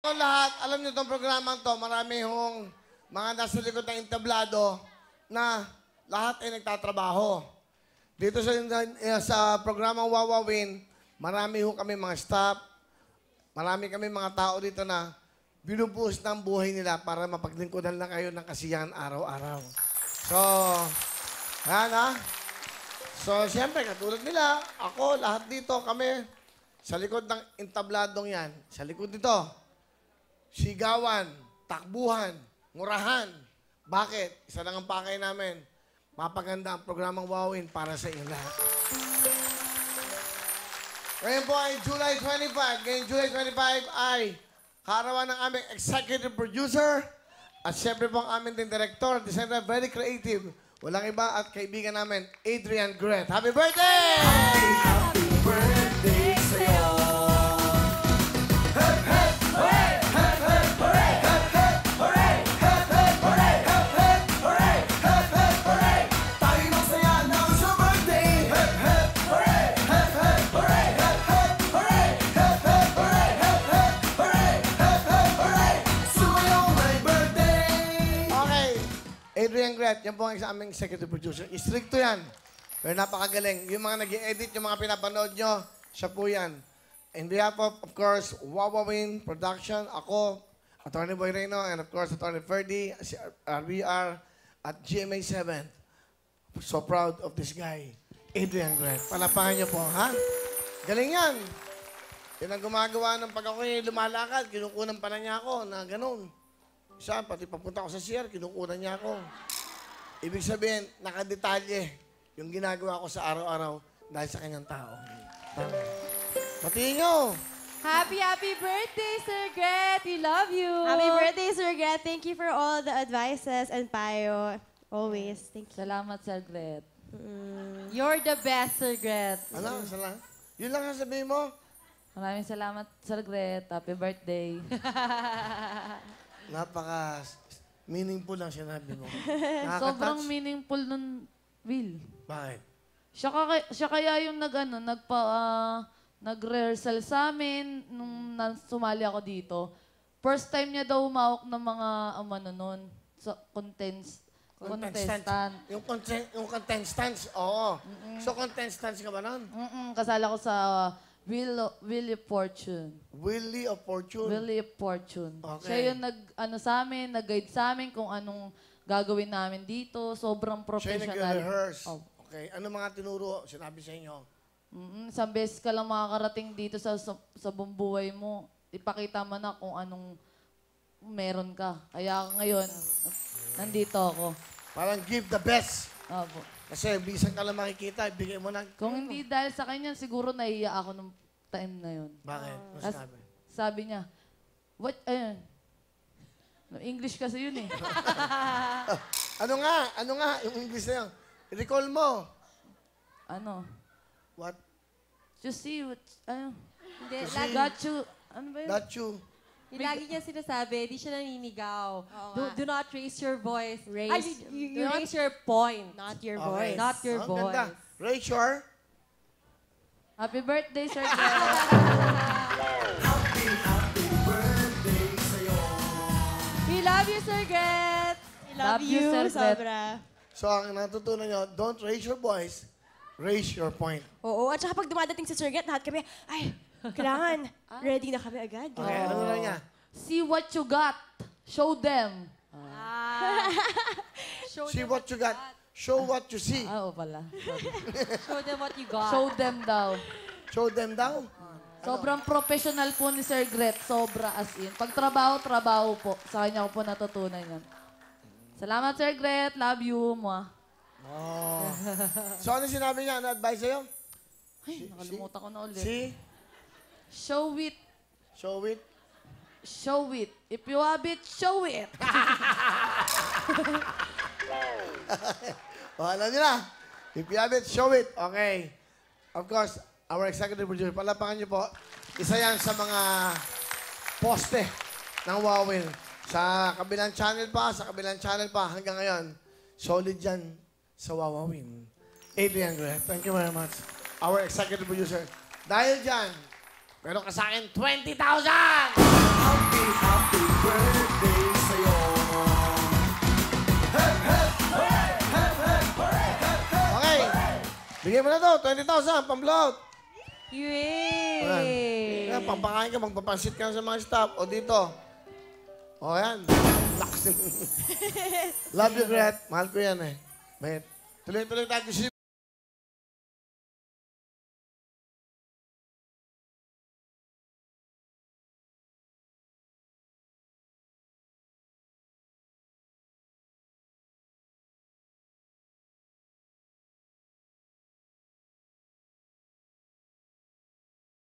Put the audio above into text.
Lahat, alam niyo itong programa to, marami hong mga nasa likod ng entablado na lahat ay nagtatrabaho. Dito sa programang Wawawin, marami ho kami mga staff, marami kami mga tao dito na binubuhos ng buhay nila para mapaglingkudan lang kayo ng kasiyahan araw-araw. So, yan ha. So, siyempre, katulad nila, ako, lahat dito, kami, sa likod ng entabladong yan, sa likod dito, sigawan, takbuhan, murahan. Bakit? Isa lang ang pakay namin. Mapaganda ang programang Wawin para sa inyo lahat. Ngayon po ay July 25. Ngayon July 25 ay kaarawan ng aming executive producer at siyempre po ang aming din director, designer, very creative. Walang iba at kaibigan namin, Adrian Gret. Happy birthday! Happy birthday sa'yo! Hep, hep, hooray! Hep, hep, hooray! Hep, hep, hooray! Hep, hep, hooray! Hep, hep, hooray! Hep, hep, hooray! Tayo masaya na it's your birthday! Hep, hep, hooray! Hep, hep, hooray! Hep, hep, hooray! Hep, hep, hooray! Hep, hep, hooray! Hep, hep, hooray! Sumayaw may birthday! Okay. Adrian Gret, yan po ang aming executive producer. Istrikto yan. Pero napakagaling. Yung mga nag-i-edit, yung mga pinapanood nyo, siya po yan. In behalf of course, Wawawin Production, ako, Atty. Boy Reyno, and of course, Atty. Ferdy, si RBR, at GMA7. So proud of this guy, Adrian Gret. Palapahan niyo po, ha? Galing yan. Yan ang gumagawa ng pag ako'y lumalakad, kinukunan pa na niya ako na ganun. Isa, pati papunta ako sa CR, kinukunan niya ako. Ibig sabihin, nakadetalye yung ginagawa ko sa araw-araw dahil sa kanyang tao. Batiin nyo! Happy birthday, Sir Gret! We love you! Happy birthday, Sir Gret. Thank you for all the advices and payo. Always. Thank you. Salamat, Sir Gret. You're the best, Sir Gret. Ano? Sala? Yun lang ang sabihin mo? Maraming salamat, Sir Gret. Happy birthday. Napaka-meaningful lang sinabi mo. Sobrang Nakaka-touch. meaningful nun, Will. Bakit? Siya kaya yung nag-rehearsal sa amin nung sumali ako dito. First time niya daw umawak ng mga nun, so, contestant. Yung contestants, oo. So, contestants ka ba nun? Kasala ko sa Wheel of Fortune. Willie of Fortune. Wheel of Fortune. Okay. Siya yung nag-guide sa amin kung anong gagawin namin dito. Sobrang Siya yung professional. nag-rehearse. Oh. Okay. Ano mga tinuro sinabi sa inyo? Isang beses ka lang makakarating dito sa buong buhay mo. Ipakita mo na kung anong meron ka. Kaya ngayon, nandito ako. Parang give the best. Opo. Kasi bisan ka lang makikita, ibigay mo na. Kung hindi dahil sa kanya, siguro naiiyak ako nung time na yun. Bakit? Ano Tas sinabi? sabi niya, what, ayun. English kasi yun eh. Ano nga? Yung English na yun. Recall mo. Ano? What? To see what, ano? Hindi, Kasi- Got you, ano ba yun? That you. yung lagi niya sinasabi, di siya naninigaw. Do not raise your voice. Raise- You raise your point. Not your Okay. voice. Not your Ang voice. ganda. Rachel. Happy birthday, Sir Gret. We love you, Sir Gret. We Love you, Sir Gret. Sobra. So, ang natutunan nyo, don't raise your voice, raise your point. Oo, at saka pag dumadating si Sir Gret, lahat kami, ay, kailangan, ready na kami agad. Okay, ano lang niya? See what you got. Show them. See what you got, show what you see. Oo pala. Sorry. Show them what you got. Show them daw. Show them down. Sobrang professional po ni Sir Gret. Sobra as in. Pag trabaho po. Sa kanya ko po natutunan yan. Salamat, Sir Gret. Love you. Mwah. Oh. So, ano sinabi niya? Ano advice sa'yo? Ay, nakalimutan ko na ulit. See? Show it. Show it. Show it. If you have it, show it. O, alam niyo na. If you have it, show it. Okay. Of course, our executive producer, palapakan niyo po, isa yan sa mga poste ng Wawin. Sa kabilang channel pa, hanggang ngayon, solid yan sa Wawawin. Adrian Gret, thank you very much. Our executive producer. Dahil dyan, meron ka sa akin 20,000! Bigyan mo na to, 20,000, pang-blowout. Yay! Ayan, pampakain ka, magpapansit ka sa mga staff. O dito. O yan. Love you, Gret. Mahal ko yan eh. Tuloy-tuloy tayo.